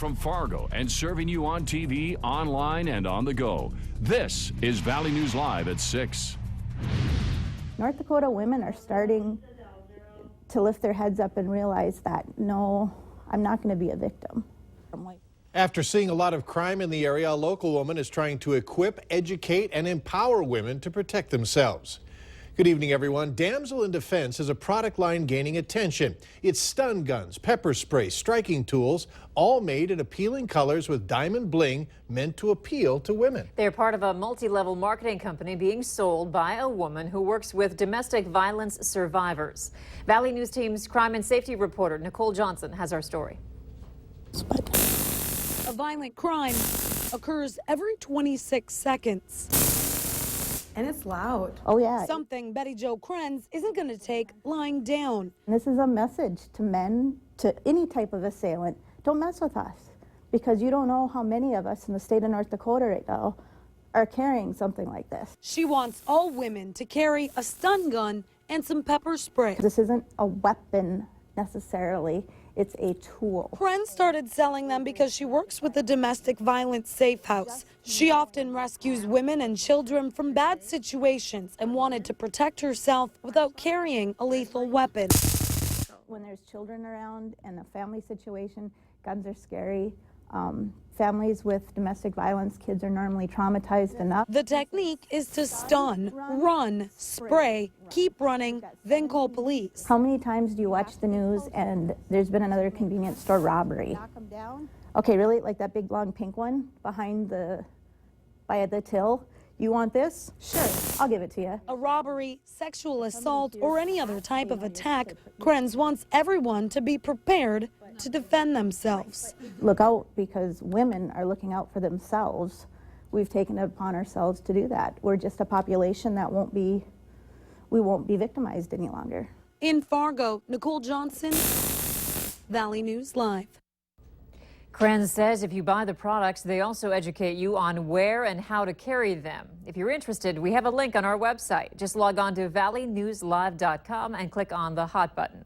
from Fargo and serving you on TV, online, and on the go. This is Valley News Live at 6. North Dakota women are starting to lift their heads up and realize that, no, I'm not going to be a victim. After seeing a lot of crime in the area, a local woman is trying to equip, educate, and empower women to protect themselves. Good evening, everyone. Damsel in Defense is a product line gaining attention. It's stun guns, pepper spray, striking tools, all made in appealing colors with diamond bling meant to appeal to women. They're part of a multi-level marketing company being sold by a woman who works with domestic violence survivors. Valley News Team's crime and safety reporter Nicole Johnson has our story. A violent crime occurs every 26 seconds. And it's loud. Oh, yeah. Something Betty Jo Krenz isn't going to take lying down. This is a message to men, to any type of assailant. Don't mess with us, because you don't know how many of us in the state of North Dakota right now are carrying something like this. She wants all women to carry a stun gun and some pepper spray. This isn't a weapon necessarily. It's a tool. Krenz started selling them because she works with the domestic violence safe house. She often rescues women and children from bad situations and wanted to protect herself without carrying a lethal weapon. When there's children around and a family situation, guns are scary. Families with domestic violence, kids are normally traumatized enough. The technique is to stun, run, spray, keep running, then call police. How many times do you watch the news and there's been another convenience store robbery? Okay, really? Like that big long pink one behind by the till? You want this? Sure, I'll give it to you. A robbery, sexual assault, or any other type of attack, Krenz wants everyone to be prepared to defend themselves. Look out, because women are looking out for themselves. We've taken it upon ourselves to do that. We're just a population that we won't be victimized any longer. In Fargo, Nicole Johnson, Valley News Live. Krenz says if you buy the products, they also educate you on where and how to carry them. If you're interested, we have a link on our website. Just log on to valleynewslive.com and click on the hot button.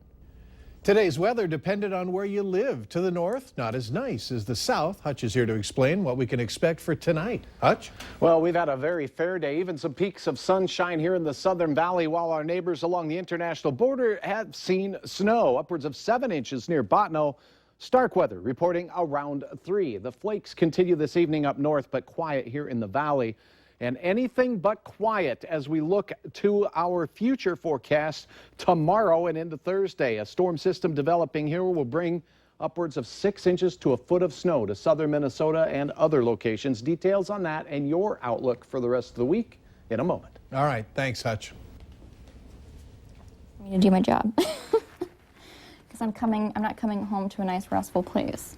Today's weather depended on where you live. To the north, not as nice as the south. Hutch is here to explain what we can expect for tonight. Hutch? Well, we've had a very fair day, even some peaks of sunshine here in the Southern Valley, while our neighbors along the international border have seen snow, upwards of 7 inches near Botno. Starkweather reporting around 3. The flakes continue this evening up north, but quiet here in the valley. And anything but quiet as we look to our future forecast tomorrow and into Thursday. A storm system developing here will bring upwards of 6 inches to a foot of snow to southern Minnesota and other locations. Details on that and your outlook for the rest of the week in a moment. All right, thanks, Hutch. I'm going to do my job. I'm not coming home to a nice, restful place.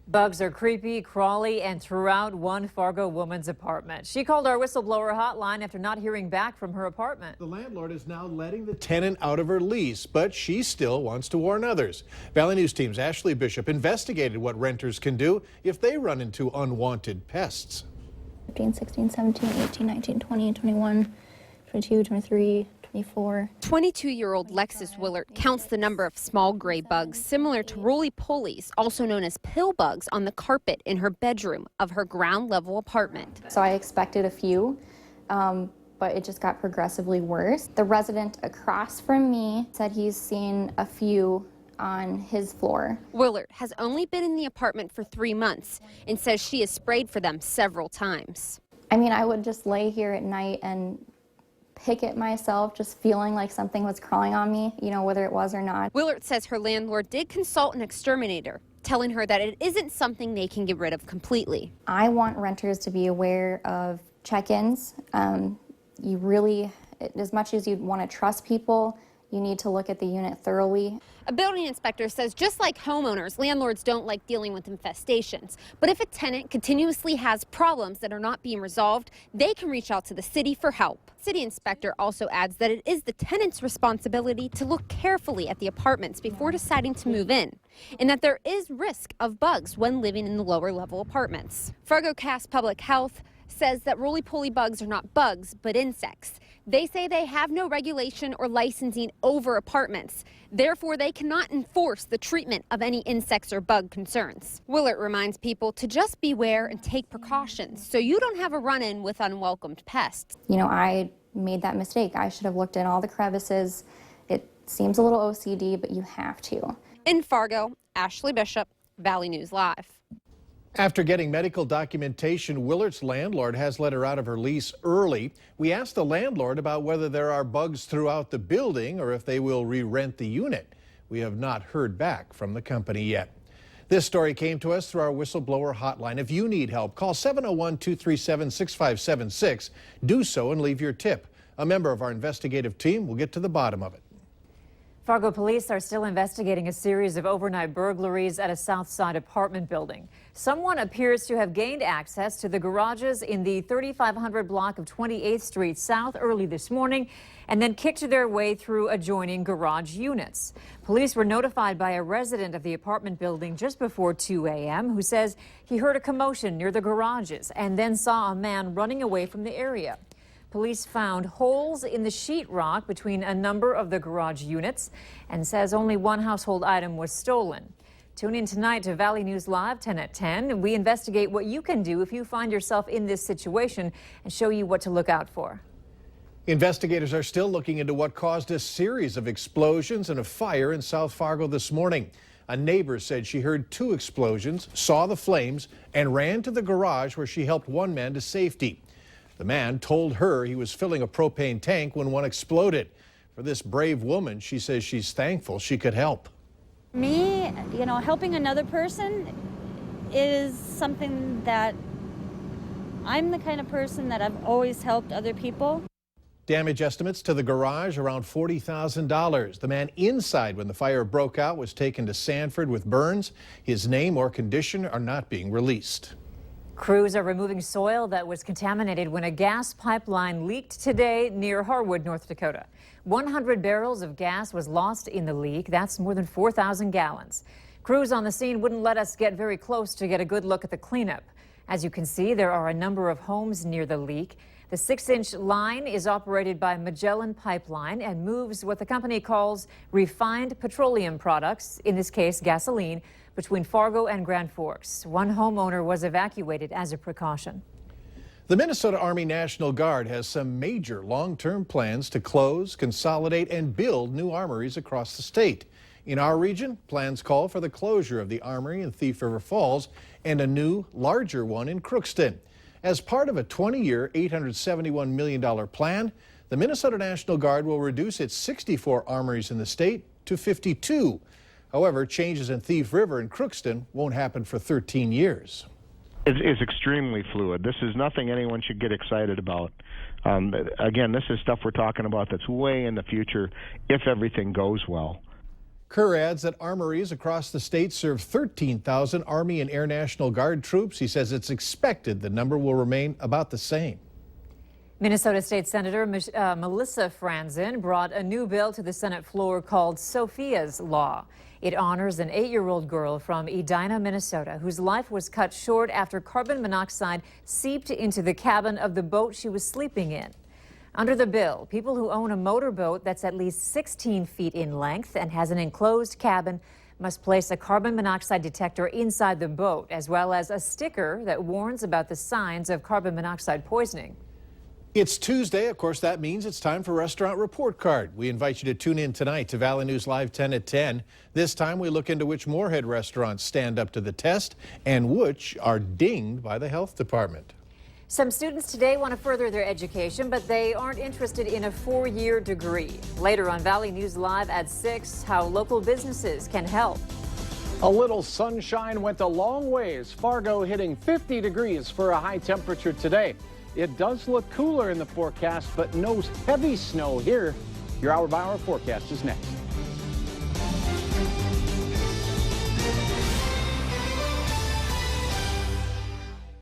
Bugs are creepy, crawly, and throughout one Fargo woman's apartment. She called our whistleblower hotline after not hearing back from her apartment. The landlord is now letting the tenant out of her lease, but she still wants to warn others. Valley News Team's Ashley Bishop investigated what renters can do if they run into unwanted pests. 15, 16, 17, 18, 19, 20, 21, 22, 23, 24. 22-year-old Lexus Willert counts the number of small gray bugs similar to roly-polies, also known as pill bugs, on the carpet in her bedroom of her ground-level apartment. So I expected a few, but it just got progressively worse. The resident across from me said he's seen a few on his floor. Willert has only been in the apartment for 3 months and says she has sprayed for them several times. I mean, I would just lay here at night and pick it myself, just feeling like something was crawling on me, you know, whether it was or not. Willert says her landlord did consult an exterminator, telling her that it isn't something they can get rid of completely. I want renters to be aware of check-ins. You really, as much as you want to trust people, you need to look at the unit thoroughly. A building inspector says just like homeowners, landlords don't like dealing with infestations. But if a tenant continuously has problems that are not being resolved, they can reach out to the city for help. City inspector also adds that it is the tenant's responsibility to look carefully at the apartments before deciding to move in, and that there is risk of bugs when living in the lower level apartments. Fargo Cast Public Health, says that roly-poly bugs are not bugs, but insects. They say they have no regulation or licensing over apartments. Therefore, they cannot enforce the treatment of any insects or bug concerns. Willert reminds people to just beware and take precautions so you don't have a run-in with unwelcomed pests. You know, I made that mistake. I should have looked in all the crevices. It seems a little OCD, but you have to. In Fargo, Ashley Bishop, Valley News Live. After getting medical documentation, Willert's landlord has let her out of her lease early. We asked the landlord about whether there are bugs throughout the building or if they will re-rent the unit. We have not heard back from the company yet. This story came to us through our whistleblower hotline. If you need help, call 701-237-6576. Do so and leave your tip. A member of our investigative team will get to the bottom of it. Fargo police are still investigating a series of overnight burglaries at a South Side apartment building. Someone appears to have gained access to the garages in the 3500 block of 28th Street South early this morning and then kicked their way through adjoining garage units. Police were notified by a resident of the apartment building just before 2 a.m. who says he heard a commotion near the garages and then saw a man running away from the area. Police found holes in the sheetrock between a number of the garage units and says only one household item was stolen. Tune in tonight to Valley News Live 10 at 10. We investigate what you can do if you find yourself in this situation and show you what to look out for. Investigators are still looking into what caused a series of explosions and a fire in South Fargo this morning. A neighbor said she heard 2 explosions, saw the flames, and ran to the garage where she helped one man to safety. The man told her he was filling a propane tank when one exploded. For this brave woman, she says she's thankful she could help. Me, you know, helping another person is something that I'm the kind of person that I've always helped other people. Damage estimates to the garage around $40,000. The man inside when the fire broke out was taken to Sanford with burns. His name or condition are not being released. Crews are removing soil that was contaminated when a gas pipeline leaked today near Harwood, North Dakota. 100 barrels of gas was lost in the leak. That's more than 4,000 gallons. Crews on the scene wouldn't let us get very close to get a good look at the cleanup. As you can see, there are a number of homes near the leak. The 6-inch line is operated by Magellan Pipeline and moves what the company calls refined petroleum products, in this case gasoline, between Fargo and Grand Forks. One homeowner was evacuated as a precaution. The Minnesota Army National Guard has some major long-term plans to close, consolidate, and build new armories across the state. In our region, plans call for the closure of the armory in Thief River Falls and a new, larger one in Crookston. As part of a 20-year, $871 million plan, the Minnesota National Guard will reduce its 64 armories in the state to 52. However, changes in Thief River and Crookston won't happen for 13 years. It's extremely fluid. This is nothing anyone should get excited about. Again, this is stuff we're talking about that's way in the future if everything goes well. Kerr adds that armories across the state serve 13,000 Army and Air National Guard troops. He says it's expected the number will remain about the same. Minnesota State Senator Melissa Franzen brought a new bill to the Senate floor called Sophia's Law. It honors an 8-year-old girl from Edina, Minnesota, whose life was cut short after carbon monoxide seeped into the cabin of the boat she was sleeping in. Under the bill, people who own a motorboat that's at least 16 feet in length and has an enclosed cabin must place a carbon monoxide detector inside the boat, as well as a sticker that warns about the signs of carbon monoxide poisoning. It's Tuesday. Of course, that means it's time for Restaurant Report Card. We invite you to tune in tonight to Valley News Live 10 at 10. This time we look into which Moorhead restaurants stand up to the test and which are dinged by the health department. Some students today want to further their education, but they aren't interested in a 4-year degree. Later on Valley News Live at 6, how local businesses can help. A little sunshine went a long ways. Fargo hitting 50 degrees for a high temperature today. It does look cooler in the forecast, but no heavy snow here. Your hour-by-hour forecast is next.